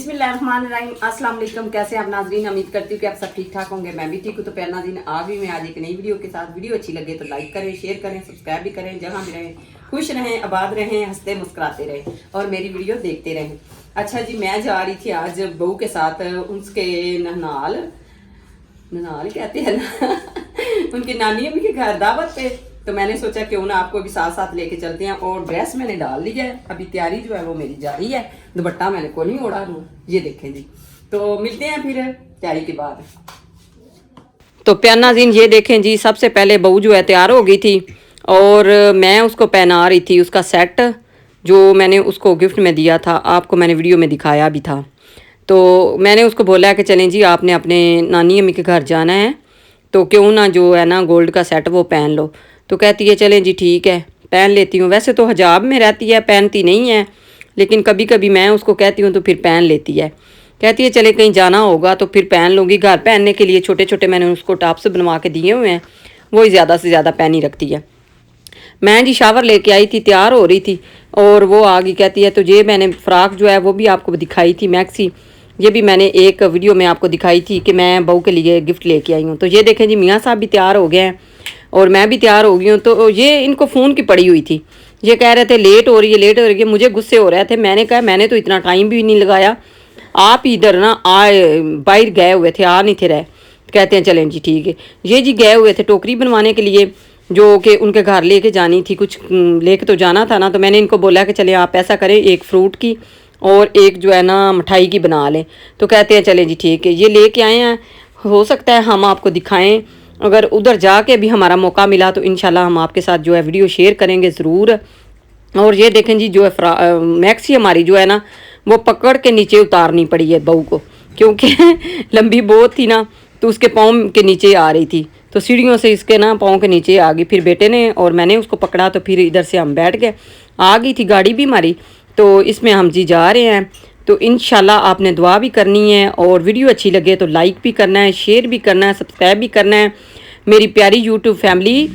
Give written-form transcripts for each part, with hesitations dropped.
बिस्मिल्लाहिर्रहमानिर्रहीम। अस्सलाम वालेकुम। कैसे आप नाजरीन? उम्मीद करती हूँ कि आप सब ठीक ठाक होंगे। मैं भी ठीक हूँ। तो प्यार नाज़रीन, आज एक नई वीडियो के साथ। वीडियो अच्छी लगे तो लाइक करें, शेयर करें, सब्सक्राइब भी करें। जहाँ भी रहें खुश रहें, आबाद रहें, हंसते मुस्कुराते रहें और मेरी वीडियो देखते रहें। अच्छा जी, मैं जा रही थी आज बहू के साथ उसके ननाल कहते हैं ना उनकी नानी अम्मी के घर दावत पे। तो मैंने सोचा क्यों ना आपको भी साथ साथ लेके चलते हैं। और ड्रेस मैंने डाल ली है, अभी तैयारी जो है वो मेरी जारी है। दुपट्टा मैंने को नहीं ओढ़ा लूँ, ये देखें जी। तो मिलते हैं फिर तैयारी के बाद। तो प्यार नाज़रीन, ये देखें जी, सबसे पहले बहू जो है तैयार हो गई थी और मैं उसको पहना रही थी उसका सेट जो मैंने उसको गिफ्ट में दिया था। आपको मैंने वीडियो में दिखाया भी था। तो मैंने उसको बोला कि चलें जी, आपने अपने नानी अम्मी के घर जाना है तो क्यों ना जो है ना गोल्ड का सेट वो पहन लो। तो कहती है चलें जी ठीक है, पहन लेती हूँ। वैसे तो हिजाब में रहती है, पहनती नहीं है, लेकिन कभी कभी मैं उसको कहती हूँ तो फिर पहन लेती है। कहती है चले कहीं जाना होगा तो फिर पहन लूँगी। घर पहनने के लिए छोटे छोटे मैंने उसको टॉप्स बनवा के दिए हुए हैं, वही ज़्यादा से ज़्यादा पहनी रखती है। मैं जी शावर लेके आई थी, तैयार हो रही थी और वो आ गई। कहती है तो ये मैंने फ़्राक जो है वो भी आपको दिखाई थी, मैक्सी, ये भी मैंने एक वीडियो में आपको दिखाई थी कि मैं बहू के लिए गिफ्ट लेके आई हूँ। तो ये देखें जी, मियाँ साहब भी तैयार हो गए हैं और मैं भी तैयार हो गई हूँ। तो ये इनको फ़ोन की पड़ी हुई थी, ये कह रहे थे लेट हो रही है, लेट हो रही है। मुझे गुस्से हो रहे थे। मैंने कहा मैंने तो इतना टाइम भी नहीं लगाया, आप इधर ना आए, बाहर गए हुए थे, आ नहीं थे रहे। कहते हैं चलें जी ठीक है। ये जी गए हुए थे टोकरी बनवाने के लिए, जो कि उनके घर लेके जानी थी, कुछ लेके तो जाना था ना। तो मैंने इनको बोला कि चले आप ऐसा करें, एक फ्रूट की और एक जो है ना मिठाई की बना लें। तो कहते हैं चलें जी ठीक है, ये लेके आए हैं। हो सकता है हम आपको दिखाएं, अगर उधर जाके भी हमारा मौका मिला तो इंशाल्लाह हम आपके साथ जो है वीडियो शेयर करेंगे ज़रूर। और ये देखें जी, जो है मैक्सी हमारी जो है ना वो पकड़ के नीचे उतारनी पड़ी है बहू को, क्योंकि लंबी बहुत थी ना, तो उसके पाँव के नीचे आ रही थी। तो सीढ़ियों से इसके ना पाँव के नीचे आ गई। फिर बेटे ने और मैंने उसको पकड़ा तो फिर इधर से हम बैठ गए। आ गई थी गाड़ी भी हमारी, तो इसमें हम जी जा रहे हैं। तो इंशाल्लाह आपने दुआ भी करनी है और वीडियो अच्छी लगे तो लाइक भी करना है, शेयर भी करना है, सब्सक्राइब भी करना है मेरी प्यारी यूट्यूब फैमिली।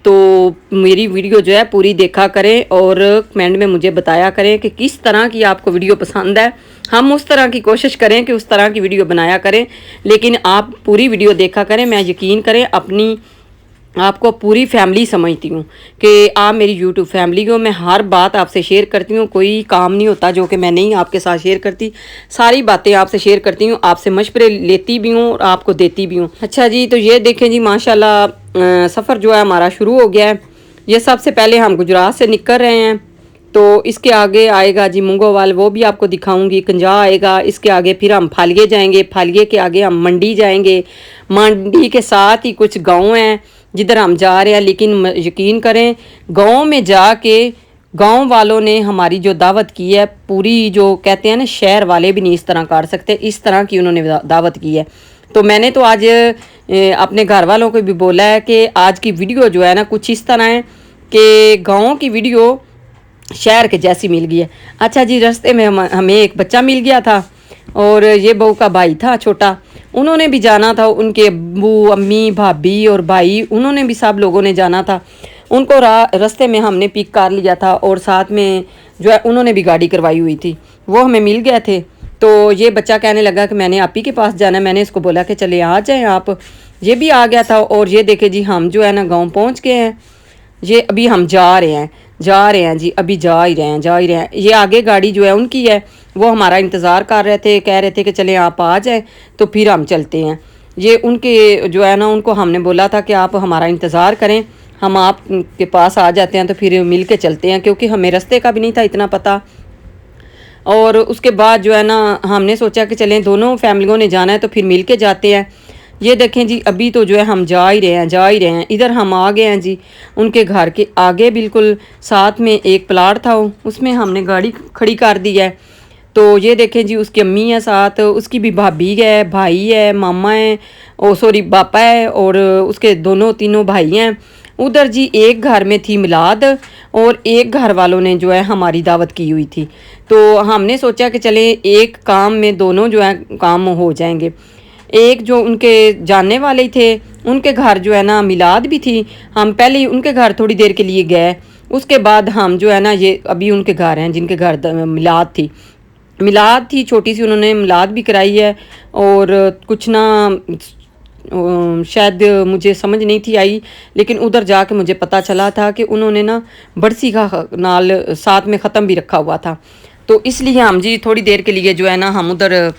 तो मेरी वीडियो जो है पूरी देखा करें और कमेंट में मुझे बताया करें कि किस तरह की आपको वीडियो पसंद है। हम उस तरह की कोशिश करें कि उस तरह की वीडियो बनाया करें, लेकिन आप पूरी वीडियो देखा करें। मैं यकीन करें अपनी आपको पूरी फैमिली समझती हूँ कि आप मेरी यूट्यूब फैमिली हो। मैं हर बात आपसे शेयर करती हूँ, कोई काम नहीं होता जो कि मैं नहीं आपके साथ शेयर करती। सारी बातें आपसे शेयर करती हूँ, आपसे मशवरे लेती भी हूँ और आपको देती भी हूँ। अच्छा जी, तो ये देखें जी, माशाल्लाह सफ़र जो है हमारा शुरू हो गया है। ये सबसे पहले हम गुजरात से निकल रहे हैं। तो इसके आगे आएगा जी मूंगोवाल, वो भी आपको दिखाऊंगी। कंजा आएगा, इसके आगे फिर हम फालिये जाएंगे, फालिये के आगे हम मंडी जाएंगे। मंडी के साथ ही कुछ गांव हैं जिधर हम जा रहे हैं, लेकिन यकीन करें गांव में जाके गांव वालों ने हमारी जो दावत की है पूरी, जो कहते हैं ना शहर वाले भी नहीं इस तरह कर सकते, इस तरह की उन्होंने दावत की है। तो मैंने तो आज अपने घर वालों को भी बोला है कि आज की वीडियो जो है ना कुछ इस तरह है कि गाँव की वीडियो शहर के जैसी मिल गई है। अच्छा जी, रास्ते में हमें एक बच्चा मिल गया था और ये बहू का भाई था छोटा, उन्होंने भी जाना था। उनके अब्बू अम्मी भाभी और भाई, उन्होंने भी, सब लोगों ने जाना था। उनको रास्ते में हमने पिक कर लिया था और साथ में जो है उन्होंने भी गाड़ी करवाई हुई थी, वो हमें मिल गए थे। तो ये बच्चा कहने लगा कि मैंने आप ही के पास जाना है। मैंने इसको बोला कि चले आ जाएं आप। ये भी आ गया था और ये देखे जी, हम जो है ना गाँव पहुँच गए हैं। ये अभी हम जा रहे हैं जी, अभी जा ही रहे हैं। ये आगे गाड़ी जो है उनकी है, वो हमारा इंतज़ार कर रहे थे, कह रहे थे कि चले आप आ जाएं तो फिर हम चलते हैं। ये उनके जो है ना, उनको हमने बोला था कि आप हमारा इंतज़ार करें, हम आपके पास आ जाते हैं तो फिर मिल के चलते हैं, क्योंकि हमें रास्ते का भी नहीं था इतना पता। और उसके बाद जो है ना हमने सोचा कि चलें, दोनों फैमिलियों ने जाना है तो फिर मिल के जाते हैं। ये देखें जी, अभी तो जो है हम जा ही रहे हैं। इधर हम आ गए हैं जी उनके घर के आगे, बिल्कुल साथ में एक प्लाट था, उसमें हमने गाड़ी खड़ी कर दी है। तो ये देखें जी, उसकी अम्मी है साथ, उसकी भी भाभी है, भाई है, मामा है, ओ सॉरी पापा है, और उसके दोनों तीनों भाई हैं। उधर जी एक घर में थी मिलाद और एक घर वालों ने जो है हमारी दावत की हुई थी। तो हमने सोचा कि चले एक काम में दोनों जो है काम हो जाएंगे। एक जो उनके जानने वाले थे, उनके घर जो है ना मिलाद भी थी। हम पहले उनके घर थोड़ी देर के लिए गए, उसके बाद हम जो है ना ये अभी उनके घर हैं जिनके घर मिलाद थी। मिलाद थी छोटी सी, उन्होंने मिलाद भी कराई है। और कुछ ना शायद मुझे समझ नहीं थी आई, लेकिन उधर जाके मुझे पता चला था कि उन्होंने ना बरसी का नाल साथ में ख़त्म भी रखा हुआ था। तो इसलिए हम जी थोड़ी देर के लिए जो है ना हम उधर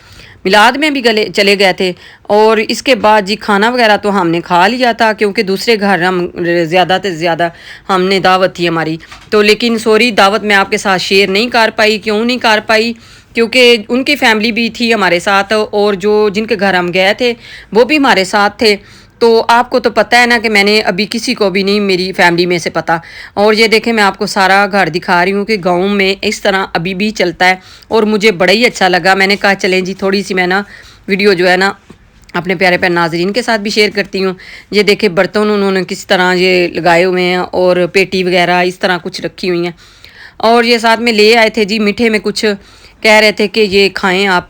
मिलाद में भी गले चले गए थे। और इसके बाद जी खाना वगैरह तो हमने खा लिया था, क्योंकि दूसरे घर हम ज़्यादा से ज़्यादा हमने दावत थी हमारी। तो लेकिन सॉरी, दावत मैं आपके साथ शेयर नहीं कर पाई। क्यों नहीं कर पाई? क्योंकि उनकी फैमिली भी थी हमारे साथ, और जो जिनके घर हम गए थे वो भी हमारे साथ थे। तो आपको तो पता है ना कि मैंने अभी किसी को भी नहीं मेरी फैमिली में से पता। और ये देखें, मैं आपको सारा घर दिखा रही हूँ कि गांव में इस तरह अभी भी चलता है, और मुझे बड़ा ही अच्छा लगा। मैंने कहा चलें जी थोड़ी सी मैं ना वीडियो जो है ना अपने प्यारे प्यारे नाजरीन के साथ भी शेयर करती हूँ। ये देखे बर्तन उन्होंने किस तरह ये लगाए हुए हैं, और पेटी वगैरह इस तरह कुछ रखी हुई हैं। और ये साथ में ले आए थे जी मीठे में कुछ, कह रहे थे कि ये खाएं आप,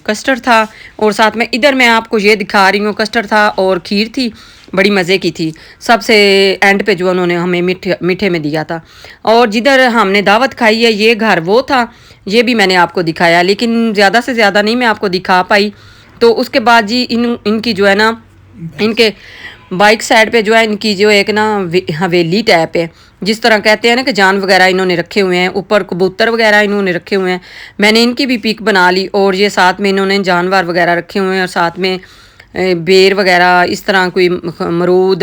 कस्टर्ड था। और साथ में इधर मैं आपको ये दिखा रही हूँ, कस्टर्ड था और खीर थी, बड़ी मज़े की थी। सबसे एंड पे जो उन्होंने हमें मीठे में दिया था। और जिधर हमने दावत खाई है ये घर वो था, ये भी मैंने आपको दिखाया, लेकिन ज़्यादा से ज़्यादा नहीं मैं आपको दिखा पाई। तो उसके बाद जी इनकी जो है ना, इनके बाइक साइड पे जो है इनकी जो एक ना हवेली टाइप है, जिस तरह कहते हैं ना कि जान वगैरह इन्होंने रखे हुए हैं, ऊपर कबूतर वगैरह इन्होंने रखे हुए हैं। मैंने इनकी भी पिक बना ली। और ये साथ में इन्होंने जानवर वगैरह रखे हुए हैं, और साथ में बेर वगैरह इस तरह कोई मरूद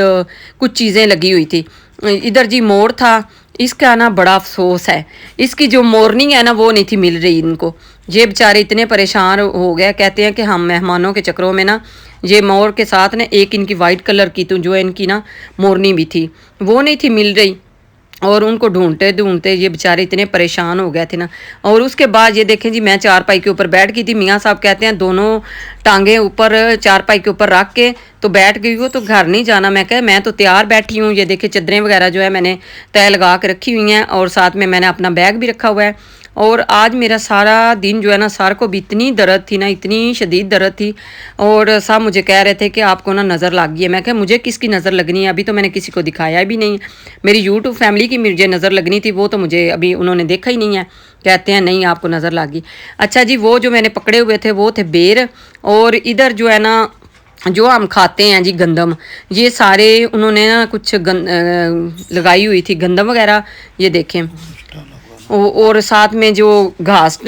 कुछ चीज़ें लगी हुई थी। इधर जी मोर था, इसका ना बड़ा अफसोस है, इसकी जो मॉर्निंग है ना वो नहीं थी मिल रही इनको। ये बेचारे इतने परेशान हो गए, कहते हैं कि हम मेहमानों के चक्करों में ना ये मोर के साथ ना एक इनकी वाइट कलर की तो जो है इनकी ना मोरनी भी थी, वो नहीं थी मिल रही। और उनको ढूंढते ढूंढते ये बेचारे इतने परेशान हो गए थे ना। और उसके बाद ये देखें जी, मैं चारपाई के ऊपर बैठ गई थी। मियाँ साहब कहते हैं दोनों टांगे ऊपर चारपाई के ऊपर रख के तो बैठ गई हो, तो घर नहीं जाना। मैं कहा मैं तो तैयार बैठी हूँ। ये देखे चादरें वगैरह जो है मैंने तय लगा के रखी हुई हैं, और साथ में मैंने अपना बैग भी रखा हुआ है। और आज मेरा सारा दिन जो है ना, सर को भी इतनी दर्द थी ना, इतनी शदीद दर्द थी। और सब मुझे कह रहे थे कि आपको ना नज़र लग गई है। मैं कहा मुझे किसकी नज़र लगनी है, अभी तो मैंने किसी को दिखाया भी नहीं। मेरी यूट्यूब फैमिली की मुझे नज़र लगनी थी, वो तो मुझे अभी उन्होंने देखा ही नहीं है। कहते हैं नहीं आपको नज़र लग गई। अच्छा जी, वो जो मैंने पकड़े हुए थे वो थे बेर। और इधर जो है ना जो हम खाते हैं जी गंदम, ये सारे उन्होंने ना कुछ लगाई हुई थी गंदम वगैरह, ये देखें। और साथ में जो घास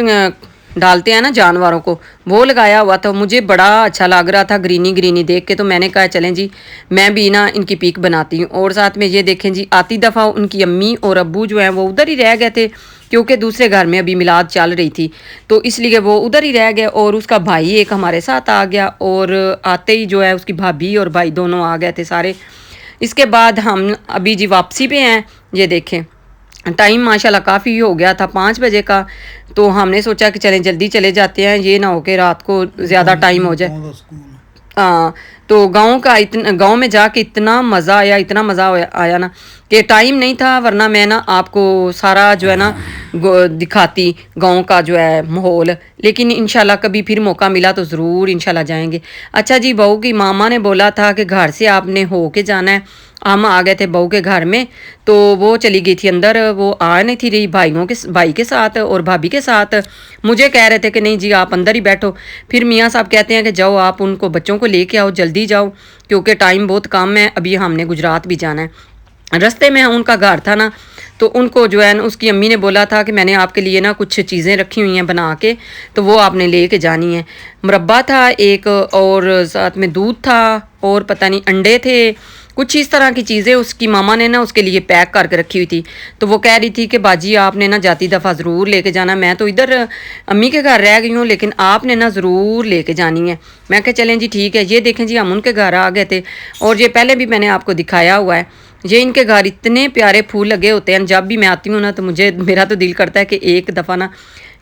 डालते हैं ना जानवरों को, वो लगाया हुआ था। मुझे बड़ा अच्छा लग रहा था ग्रीनी ग्रीनी देख के, तो मैंने कहा चलें जी मैं भी ना इनकी पीक बनाती हूँ। और साथ में ये देखें जी, आती दफ़ा उनकी अम्मी और अब्बू जो हैं वो उधर ही रह गए थे, क्योंकि दूसरे घर में अभी मिलाद चल रही थी, तो इसलिए वो उधर ही रह गए। और उसका भाई एक हमारे साथ आ गया, और आते ही जो है उसकी भाभी और भाई दोनों आ गए थे सारे। इसके बाद हम अभी जी वापसी पे हैं। ये देखें टाइम माशाल्लाह काफ़ी हो गया था, 5 बजे का। तो हमने सोचा कि चलें जल्दी चले जाते हैं, ये ना हो कि रात को ज़्यादा टाइम हो जाए। हाँ, तो गांव में जाके इतना मज़ा आया, इतना मज़ा आया ना कि टाइम नहीं था, वरना मैं ना आपको सारा जो है ना दिखाती गांव का जो है माहौल। लेकिन इंशाल्लाह कभी फिर मौका मिला तो ज़रूर इंशाल्लाह जाएंगे। अच्छा जी, बहू की मामा ने बोला था कि घर से आपने हो के जाना है। हम आ गए थे बहू के घर में, तो वो चली गई थी अंदर, वो आ नहीं थी रही भाई के साथ और भाभी के साथ। मुझे कह रहे थे कि नहीं जी आप अंदर ही बैठो। फिर मियाँ साहब कहते हैं कि जाओ आप उनको बच्चों को लेके आओ, जल्दी जाओ, क्योंकि टाइम बहुत कम है, अभी हमने गुजरात भी जाना है। रास्ते में उनका घर था ना, तो उनको जो है ना उसकी अम्मी ने बोला था कि मैंने आपके लिए ना कुछ चीज़ें रखी हुई हैं बना के, तो वो आपने ले के जानी है। मुरब्बा था एक, और साथ में दूध था, और पता नहीं अंडे थे, कुछ इस तरह की चीज़ें उसकी मामा ने ना उसके लिए पैक करके रखी हुई थी। तो वो कह रही थी कि बाजी आपने ना जाती दफ़ा ज़रूर लेके जाना, मैं तो इधर अम्मी के घर रह गई हूँ, लेकिन आपने ना ज़रूर लेके जानी है। मैं कहा चलें जी ठीक है। ये देखें जी हम उनके घर आ गए थे, और ये पहले भी मैंने आपको दिखाया हुआ है। ये इनके घर इतने प्यारे फूल लगे होते हैं, जब भी मैं आती हूँ ना तो मेरा तो दिल करता है कि एक दफ़ा ना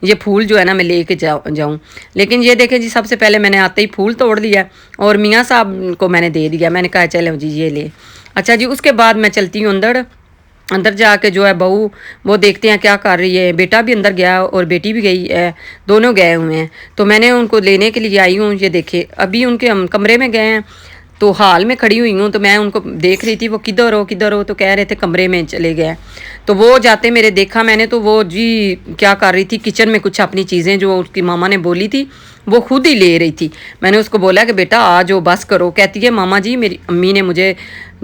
ये फूल जो है ना मैं लेके जाऊँ। लेकिन ये देखें जी, सबसे पहले मैंने आते ही फूल तोड़ लिया, और मियाँ साहब को मैंने दे दिया। मैंने कहा चलो जी ये ले। अच्छा जी, उसके बाद मैं चलती हूँ अंदर जाके जो है बहू वो देखते हैं क्या कर रही है। बेटा भी अंदर गया और बेटी भी गई है, दोनों गए हुए हैं। तो मैंने उनको लेने के लिए आई हूँ। ये देखे अभी उनके हम कमरे में गए हैं, तो तो हाल में खड़ी हुई हूँ, तो मैं उनको देख रही थी वो किधर हो, तो कह रहे थे कमरे में चले गए। तो वो जाते मेरे देखा मैंने, तो वो जी क्या कर रही थी किचन में कुछ अपनी चीज़ें जो उसकी मामा ने बोली थी वो खुद ही ले रही थी। मैंने उसको बोला कि बेटा आ जाओ बस करो। कहती है मामा जी मेरी अम्मी ने मुझे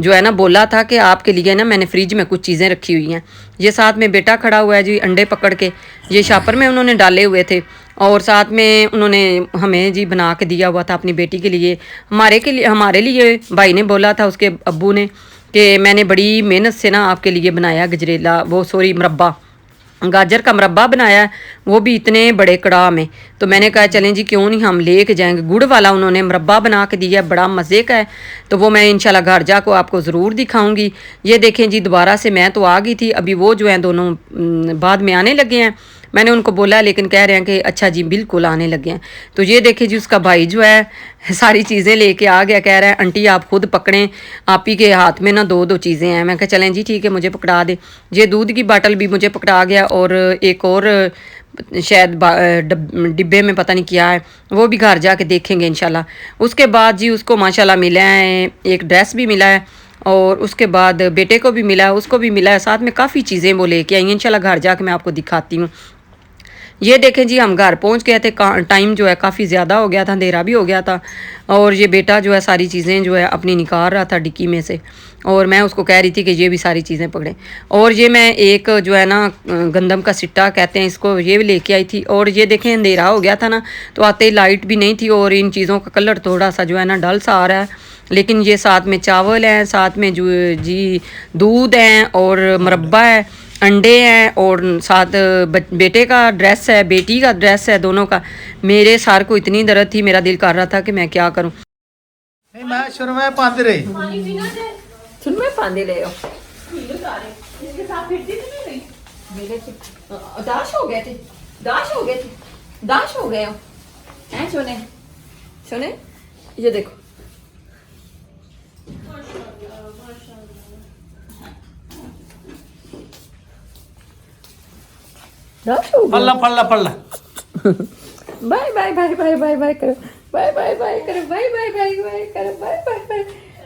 जो है ना बोला था कि आपके लिए ना मैंने फ्रिज में कुछ चीज़ें रखी हुई हैं। ये साथ में बेटा खड़ा हुआ है जी अंडे पकड़ के, ये शापर में उन्होंने डाले हुए थे और साथ में उन्होंने हमें जी बना के दिया हुआ था अपनी बेटी के लिए, हमारे लिए भाई ने बोला था उसके अब्बू ने कि मैंने बड़ी मेहनत से ना आपके लिए बनाया गजरेला, वो सॉरी मुरब्बा, गाजर का मुरब्बा बनाया, वो भी इतने बड़े कड़ाह में। तो मैंने कहा चलें जी क्यों नहीं हम ले के जाएंगे। गुड़ वाला उन्होंने मुरब्बा बना के दिया, बड़ा मज़े का है। तो वो मैं इंशाल्लाह घर जा को आपको ज़रूर दिखाऊंगी। ये देखें जी दोबारा से मैं तो आ गई थी, अभी वो जो हैं दोनों बाद में आने लगे हैं। मैंने उनको बोला लेकिन कह रहे हैं कि अच्छा जी बिल्कुल आने लगे हैं। तो ये देखिए जी उसका भाई जो है सारी चीज़ें लेके आ गया, कह रहा है आंटी आप खुद पकड़ें, आप ही के हाथ में ना दो दो चीज़ें हैं। मैं कहा चलें जी ठीक है मुझे पकड़ा दे। ये दूध की बाटल भी मुझे पकड़ा गया और एक और शायद डिब्बे में पता नहीं क्या है, वो भी घर जाके देखेंगे इंशाल्लाह। उसके बाद जी उसको माशाल्लाह मिला है एक ड्रेस भी मिला है और उसके बाद बेटे को भी मिला है, उसको भी मिला है, साथ में काफ़ी चीज़ें वो लेके आई। इंशाल्लाह घर जाके मैं आपको दिखाती हूँ। ये देखें जी हम घर पहुंच गए थे, टाइम जो है काफ़ी ज़्यादा हो गया था, अंधेरा भी हो गया था और ये बेटा जो है सारी चीज़ें जो है अपनी निकाल रहा था डिक्की में से और मैं उसको कह रही थी कि ये भी सारी चीज़ें पकड़ें। और ये मैं एक जो है ना गंदम का सिट्टा कहते हैं इसको, ये भी लेके आई थी। और ये देखें अंधेरा हो गया था ना तो आते ही लाइट भी नहीं थी और इन चीज़ों का कलर थोड़ा सा जो है ना डल सा आ रहा है, लेकिन ये साथ में चावल हैं, साथ में जो जी दूध हैं और मुरब्बा है, अंडे हैं और साथ बेटे का ड्रेस है, बेटी का ड्रेस है, दोनों का। मेरे सार को इतनी दर्द थी, मेरा दिल कर रहा था कि मैं क्या करूं। नहीं मैं शुरू में पांदे रही सुन मैं पांदे ले आओ। दाश हो गए थे, दाश हो गए थे, दाश हो गए हो हैं सोने सोने। ये देखो दाश हो पल्ला पल्ला पल्ला bye bye bye bye bye bye करो, बाय बाय बाय करो, बाय बाय बाय बाय करो, बाय बाय बाय।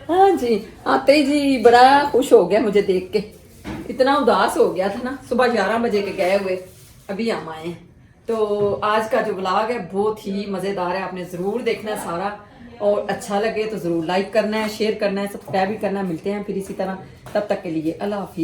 हाँ जी आते ही जी बड़ा खुश हो गया मुझे देख के, इतना उदास हो गया था ना। सुबह 11 बजे के गए हुए अभी हम आए हैं। तो आज का जो व्लॉग है बहुत ही मज़ेदार है, आपने ज़रूर देखना है सारा और अच्छा लगे तो ज़रूर लाइक करना है, शेयर करना है, सब्सक्राइब भी करना है। मिलते हैं फिर इसी तरह, तब तक के लिए अल्लाह हाफिज़।